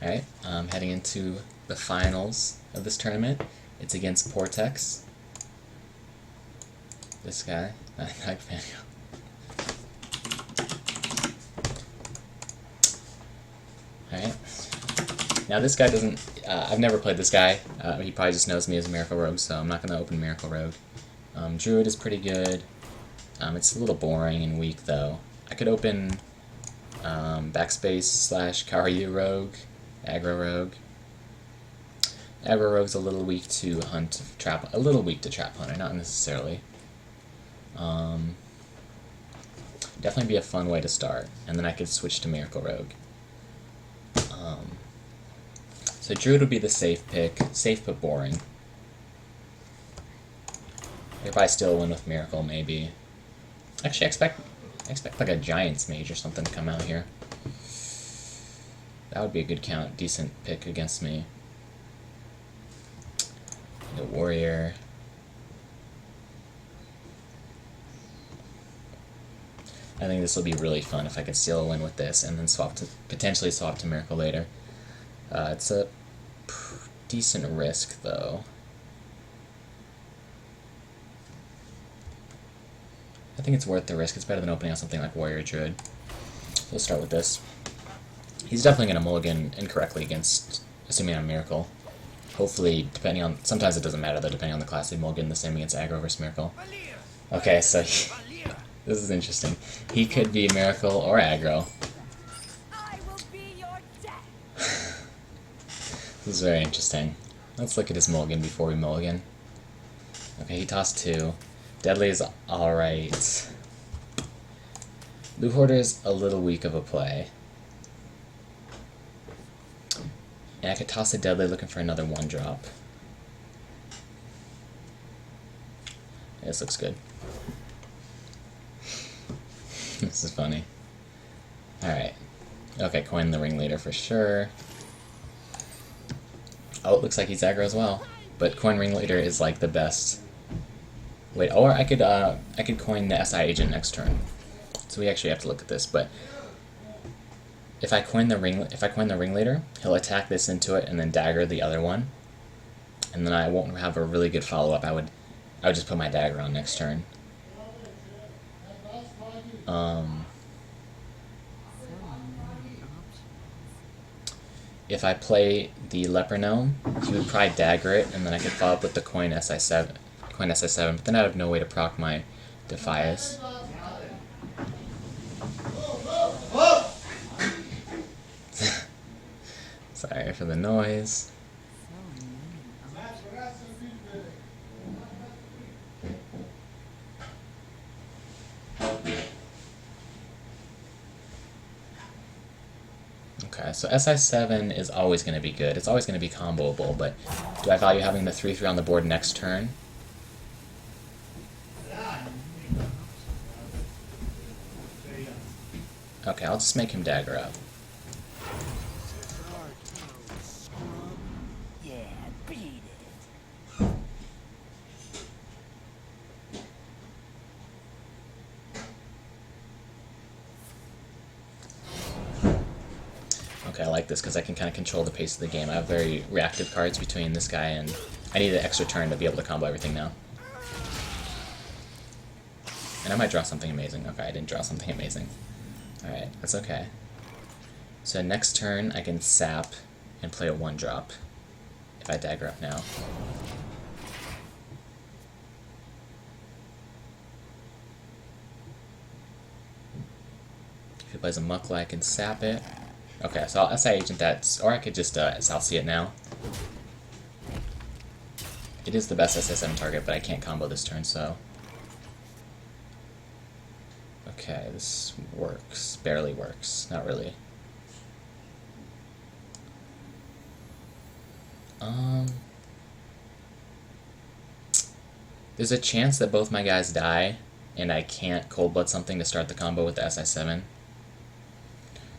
Alright, heading into the finals of this tournament. It's against Portex. This guy. Alright. Now this guy doesn't... I've never played this guy. He probably just knows me as Miracle Rogue, so I'm not going to open Miracle Rogue. Druid is pretty good. It's a little boring and weak, though. I could open Backspace / Karyu Rogue, Aggro Rogue. Aggro Rogue's a little weak to hunt, trap, a little weak to Trap Hunter, not necessarily. Definitely be a fun way to start, and then I could switch to Miracle Rogue. So Druid would be the safe pick, safe but boring. If I still win with Miracle, maybe. Actually, I expect like a Giant's Mage or something to come out here. That would be a good decent pick against me. A Warrior. I think this will be really fun if I could steal a win with this and then potentially swap to Miracle later. It's a decent risk, though. I think it's worth the risk. It's better than opening out something like Warrior Druid. We'll start with this. He's definitely going to mulligan incorrectly against, assuming I'm Miracle. Hopefully, depending on... Sometimes it doesn't matter, though, depending on the class. They mulligan the same against Aggro versus Miracle. Okay, so... this is interesting. He could be Miracle or Aggro. This is very interesting. Let's look at his mulligan before we mulligan. Okay, he tossed 2. Deadly is alright. Loot Hoarder is a little weak of a play. And I could toss a Deadly looking for another 1-drop. Yeah, this looks good. This is funny. Alright. Okay, coin the Ringleader for sure. Oh, it looks like he's aggro as well. But coin Ringleader is like the best. Wait, or I could coin the SI agent next turn. So we actually have to look at this, but if I coin the Ringleader, he'll attack this into it and then dagger the other one. And then I won't have a really good follow-up. I would just put my dagger on next turn. If I play the Leper Gnome, he would probably dagger it, and then I could follow up with the coin SI7, but then I'd have no way to proc my Defias. Sorry for the noise. Okay, so SI7 is always going to be good. It's always going to be comboable, but do I value having the 3/3 on the board next turn? Okay, I'll just make him dagger up. Okay, I like this because I can kind of control the pace of the game. I have very reactive cards between this guy and... I need an extra turn to be able to combo everything now. And I might draw something amazing. Okay, I didn't draw something amazing. Alright, that's okay. So next turn I can sap and play a 1-drop if I dagger up now. If he plays a Muckla, I can sap it. Okay, so I'll SI agent that, or I could just South Sea it now. It is the best SI7 target, but I can't combo this turn, so... Okay, this works. Barely works. Not really. There's a chance that both my guys die, and I can't Cold Blood something to start the combo with the SI7.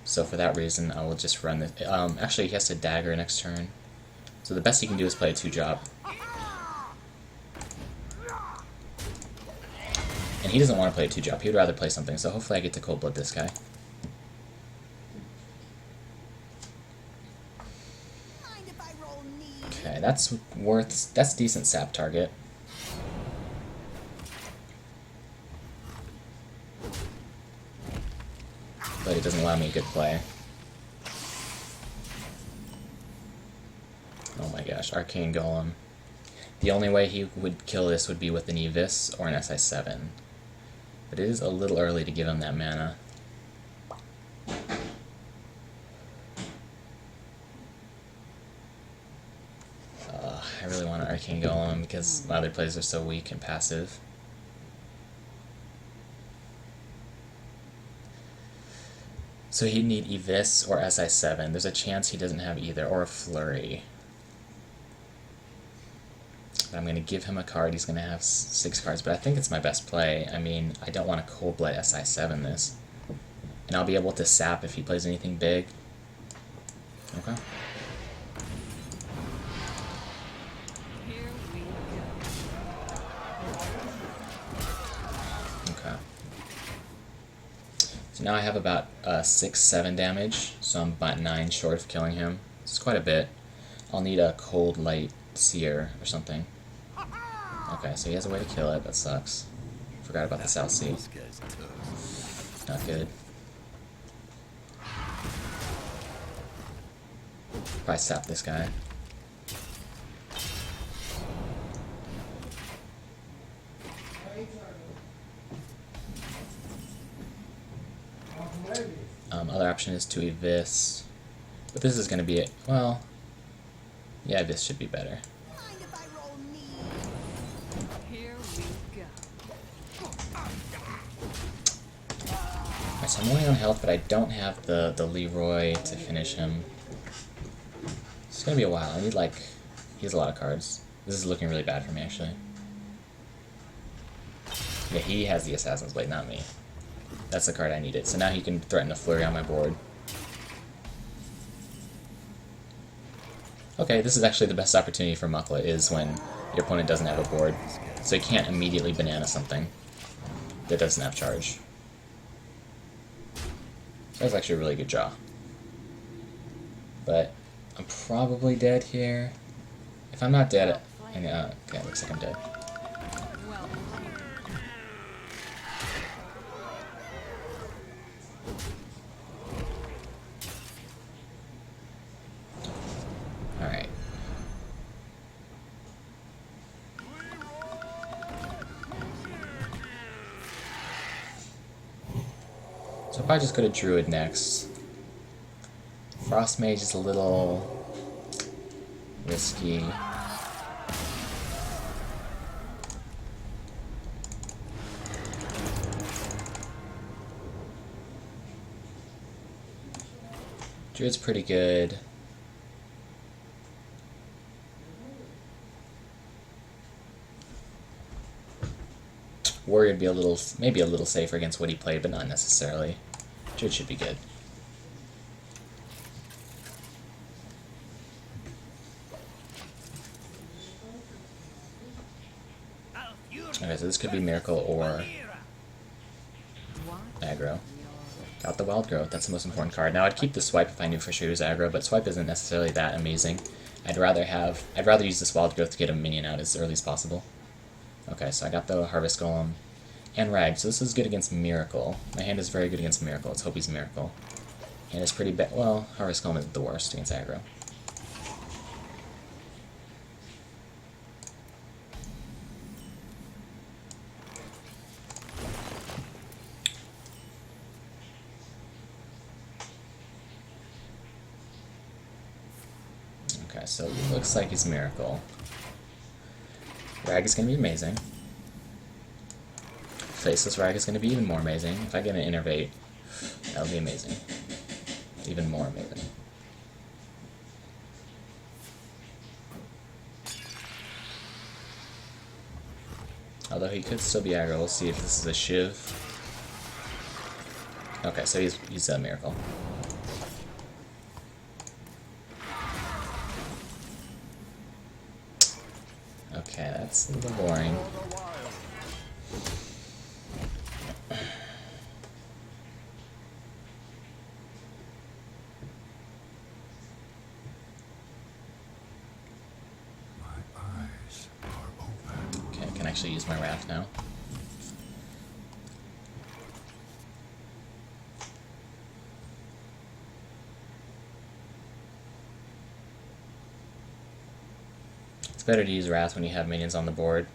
So for that reason, I will just run this. Actually, he has to dagger next turn. So the best he can do is play a 2-drop. And he doesn't want to play a 2-drop. He would rather play something, so hopefully I get to Cold Blood this guy. that's decent sap target. But it doesn't allow me a good play. Oh my gosh, Arcane Golem. The only way he would kill this would be with an Evis or an SI7. But it is a little early to give him that mana. I really want an Arcane Golem because my other plays are so weak and passive. So he'd need Evis or SI7. There's a chance he doesn't have either, or a Flurry. But I'm going to give him a card. He's going to have 6 cards, but I think it's my best play. I mean, I don't want to Cold Blood SI7 this. And I'll be able to sap if he plays anything big. Okay. Okay. So now I have about 6-7 damage, so I'm about 9 short of killing him. This is quite a bit. I'll need a Cold Light Seer or something. Okay, so he has a way to kill it. That sucks. Forgot about the South Sea. Not good. Probably sap this guy. Other option is to Evis. But this is going to be it. Well, yeah, this should be better. Alright, so I'm only on health, but I don't have the Leroy to finish him. It's going to be a while. I need, like... He has a lot of cards. This is looking really bad for me, actually. Yeah, he has the Assassin's Blade, not me. That's the card I needed. So now he can threaten a Flurry on my board. Okay, this is actually the best opportunity for Mucklet, is when your opponent doesn't have a board. So he can't immediately banana something that doesn't have charge. So that was actually a really good draw. But I'm probably dead here. If I'm not dead, okay, it looks like I'm dead. Alright. So I'll probably just go to Druid next. Frost Mage is a little risky. Druid's pretty good. Warrior would be a little, maybe a little safer against what he played, but not necessarily. Druid should be good. Okay, so this could be Miracle or aggro. Got the Wild Growth, that's the most important card. Now I'd keep the Swipe if I knew for sure it was aggro, but Swipe isn't necessarily that amazing. I'd rather use this Wild Growth to get a minion out as early as possible. Okay, so I got the Harvest Golem and Rag, so this is good against Miracle. My hand is very good against Miracle. Let's hope he's Miracle. And it's pretty bad. Well, Harvest Golem is the worst against aggro. Okay, so it looks like he's Miracle. Rag is going to be amazing. Faceless Rag is going to be even more amazing. If I get an Innervate, that'll be amazing. Even more amazing. Although he could still be aggro. We'll see if this is a Shiv. Okay, so he's a Miracle. Okay, that's a little boring. actually use my Wrath now. It's better to use Wrath when you have minions on the board.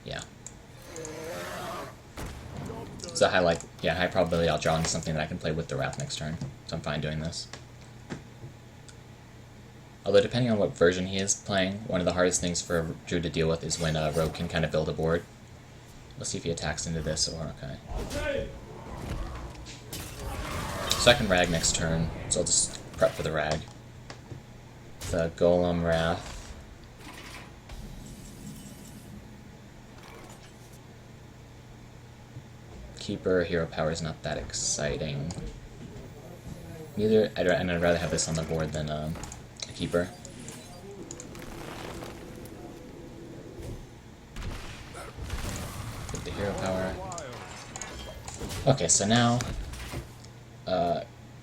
Yeah. It's a high probability I'll draw into something that I can play with the Wrath next turn, so I'm fine doing this. Although depending on what version he is playing, one of the hardest things for a druid to deal with is when a rogue can kind of build a board. Let's see if he attacks into this or okay. So I can rag next turn, so I'll just prep for the rag. The Golem Wrath. Keeper, hero power is not that exciting. And I'd rather have this on the board than a keeper. Get the hero power. Okay, so now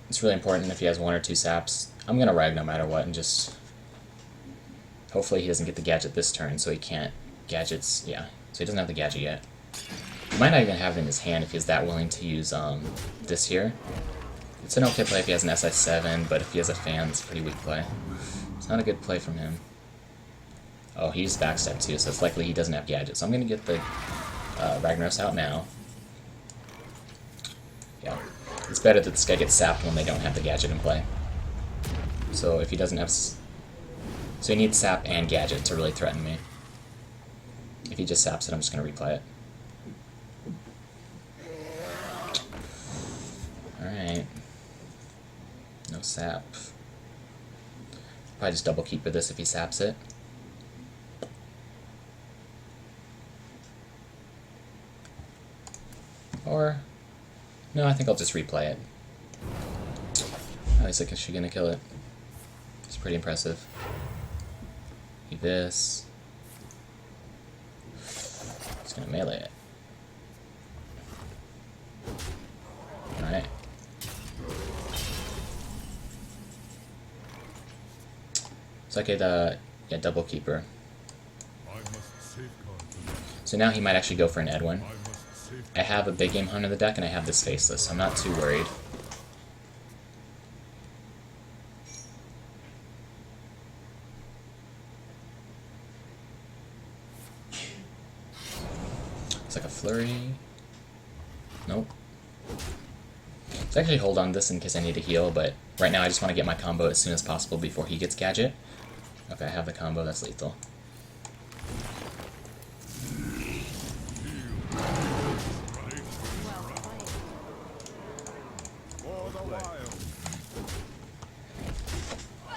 it's really important if he has 1 or 2 saps. I'm gonna rag no matter what and just hopefully he doesn't get the gadget this turn, so he can't gadgets. Yeah, so he doesn't have the gadget yet. He might not even have it in his hand if he's that willing to use this here. It's an okay play if he has an SI7, but if he has a fan, it's a pretty weak play. It's not a good play from him. Oh, he used backstep too, so it's likely he doesn't have gadgets. So I'm going to get the Ragnaros out now. Yeah, it's better that this guy gets sapped when they don't have the gadget in play. So if he doesn't have... So he needs sap and gadget to really threaten me. If he just saps it, I'm just going to replay it. Alright. No sap. Probably just double keeper this if he saps it. Or... no, I think I'll just replay it. Oh, he's actually gonna kill it. It's pretty impressive. Eat this. He's gonna melee it. Alright. So I could, yeah, double keeper. So now he might actually go for an Edwin. I have a big game hunt in the deck, and I have this faceless, so I'm not too worried. It's like a flurry. Nope. Let's actually hold on to this in case I need to heal, but right now I just want to get my combo as soon as possible before he gets gadget. Okay, I have the combo, that's lethal.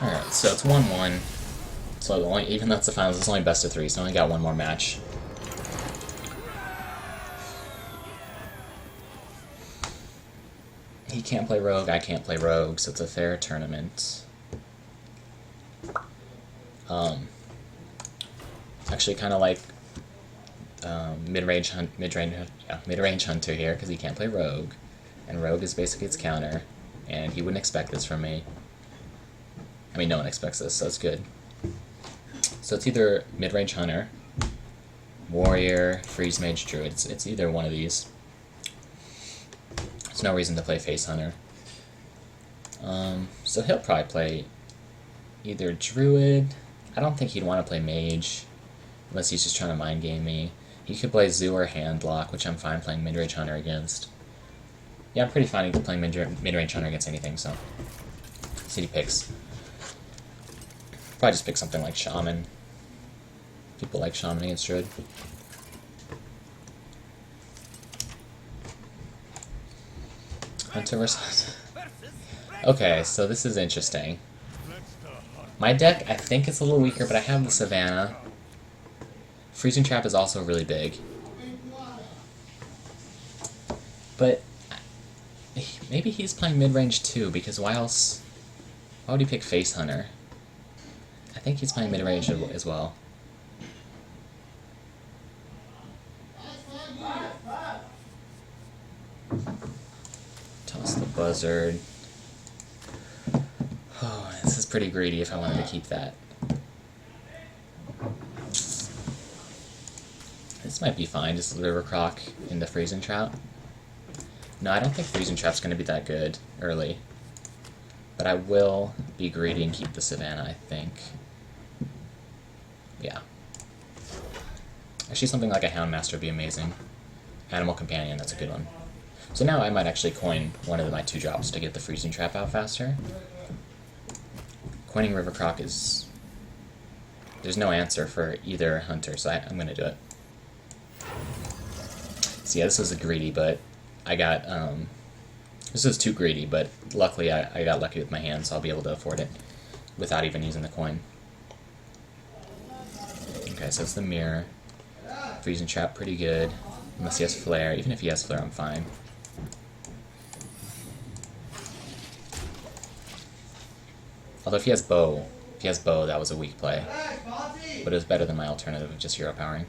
Alright, so it's 1-1. So even though it's the finals, it's only best of 3, so I only got one more match. He can't play rogue, I can't play rogue, so it's a fair tournament. Actually kind of like mid-range hunter here, because he can't play rogue, and rogue is basically its counter, and he wouldn't expect this from me. I mean, no one expects this, so it's good. So it's either mid-range hunter, warrior, freeze mage, druid. It's either one of these. There's no reason to play face hunter. So he'll probably play either druid. I don't think he'd want to play mage, unless he's just trying to mind game me. He could play zoo or handlock, which I'm fine playing mid-range hunter against. Yeah, I'm pretty fine playing mid-range hunter against anything, so. See what he picks. Probably just pick something like shaman. People like shaman against druid. Hunter versus... Okay, so this is interesting. My deck, I think it's a little weaker, but I have the Savannah. Freezing Trap is also really big. But maybe he's playing mid-range too, because why else... Why would he pick Face Hunter? I think he's playing mid-range as well. Toss the Buzzard. Oh, this is pretty greedy if I wanted to keep that. This might be fine, just River Croc into Freezing Trap. No, I don't think Freezing Trap's going to be that good early. But I will be greedy and keep the Savannah, I think. Yeah. Actually, something like a Houndmaster would be amazing. Animal Companion, that's a good one. So now I might actually coin one of my 2 drops to get the Freezing Trap out faster. Coining River Croc is... there's no answer for either hunter, so I'm going to do it. So yeah, this was a greedy, but I got... this was too greedy, but luckily I got lucky with my hand, so I'll be able to afford it without even using the coin. Okay, so it's the mirror. Freezing Trap, pretty good. Unless he has Flare. Even if he has Flare, I'm fine. Although if he has Bow, that was a weak play. But it was better than my alternative of just Hero Powering.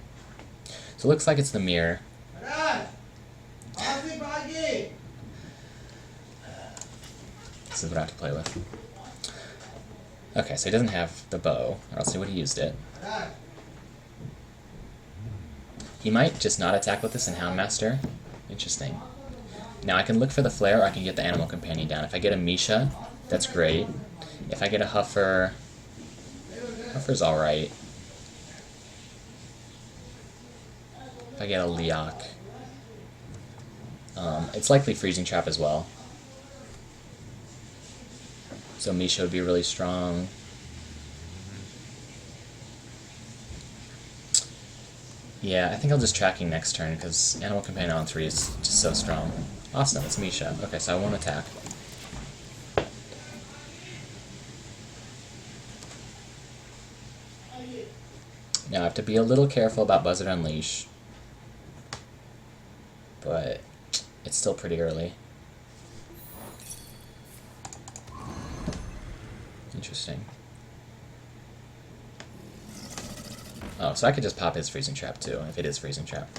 So it looks like it's the mirror. This is what I have to play with. Okay, so he doesn't have the bow, or else he would have used it. He might just not attack with this in Houndmaster. Interesting. Now I can look for the Flare, or I can get the Animal Companion down. If I get a Misha, that's great. If I get a Huffer... Huffer's alright. If I get a Leok... it's likely Freezing Trap as well. So Misha would be really strong. Yeah, I think I'll just Tracking next turn, because Animal Companion on 3 is just so strong. Awesome, it's Misha. Okay, so I won't attack. Now I have to be a little careful about Buzzard Unleash. But it's still pretty early. Interesting. Oh, so I could just pop his Freezing Trap too, if it is Freezing Trap.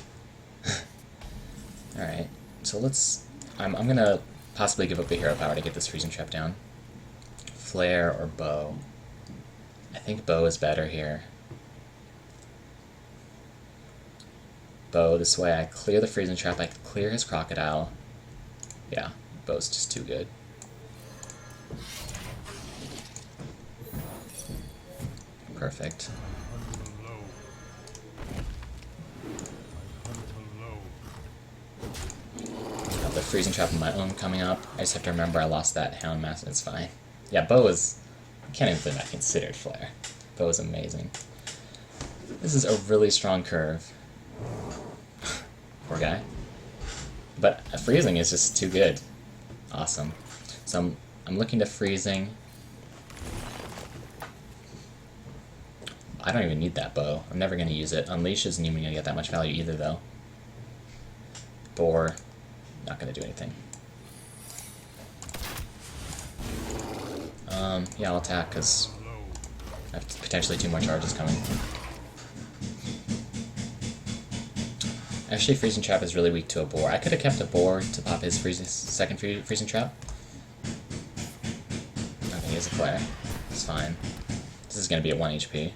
Alright, so let's... I'm gonna possibly give up the Hero Power to get this Freezing Trap down. Flare or Bow. I think Bow is better here. Bow, this way I clear the Freezing Trap, I can clear his Crocodile. Yeah, Bow's just too good. Perfect. Got the Freezing Trap of my own coming up. I just have to remember I lost that Houndmaster. It's fine. Yeah, Bow is... I can't even believe I considered Flare. Bow is amazing. This is a really strong curve. Poor guy. But freezing is just too good. Awesome. So I'm looking to freezing. I don't even need that bow. I'm never going to use it. Unleash isn't even going to get that much value either, though. Boar, not going to do anything. Yeah, I'll attack, because I have potentially 2 more charges coming. Actually, Freezing Trap is really weak to a boar. I could have kept a boar to pop his second Freezing Trap. Okay, he has a Flare. It's fine. This is going to be at 1 HP.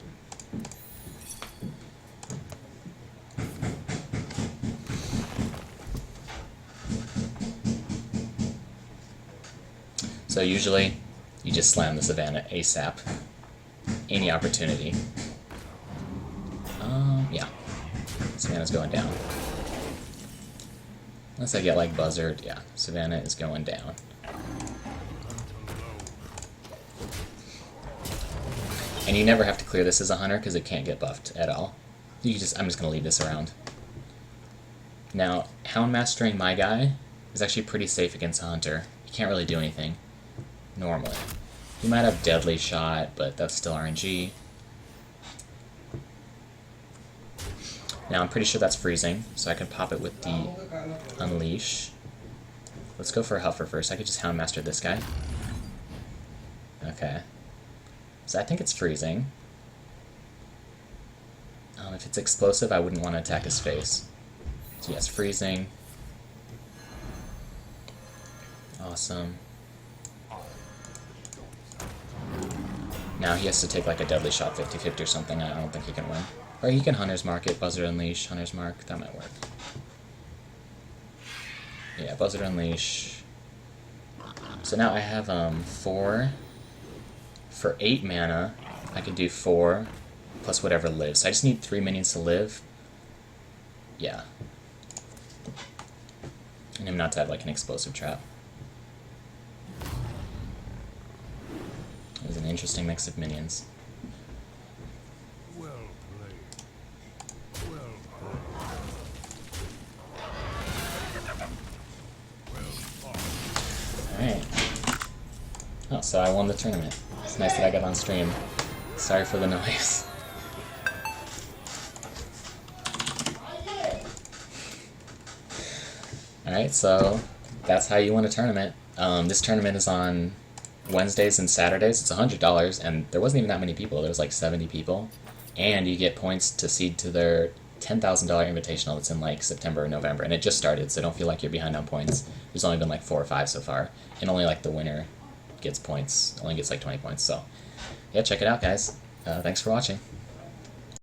So usually, you just slam the Savannah ASAP. Any opportunity. Yeah. Savannah's going down. Unless I get like Buzzard, yeah, Savannah is going down. And you never have to clear this as a hunter because it can't get buffed at all. I'm just gonna leave this around. Now, Houndmastering my guy is actually pretty safe against a hunter. He can't really do anything normally. He might have Deadly Shot, but that's still RNG. Now I'm pretty sure that's freezing, so I can pop it with the Unleash. Let's go for a Huffer first. I could just Houndmaster this guy. Okay. So I think it's freezing. If it's explosive, I wouldn't want to attack his face. So yes, freezing. Awesome. Now he has to take like a deadly shot 50-50 or something. I don't think he can win. Or he can Hunter's Mark it, Buzzard Unleash, Hunter's Mark, that might work. Yeah, Buzzard Unleash. So now I have 4. For 8 mana, I can do 4 plus whatever lives. So I just need 3 minions to live. Yeah. And him not to have like an explosive trap. It was an interesting mix of minions. Well played. Alright. Oh, so I won the tournament. It's nice that I got on stream. Sorry for the noise. Alright, so that's how you win a tournament. This tournament is on Wednesdays and Saturdays. It's $100, and there wasn't even that many people. There was like 70 people. And you get points to seed to their $10,000 invitational that's in like September or November. And it just started, so don't feel like you're behind on points. There's only been like 4 or 5 so far. And only like the winner gets points. Only gets like 20 points. So yeah, check it out, guys. Thanks for watching.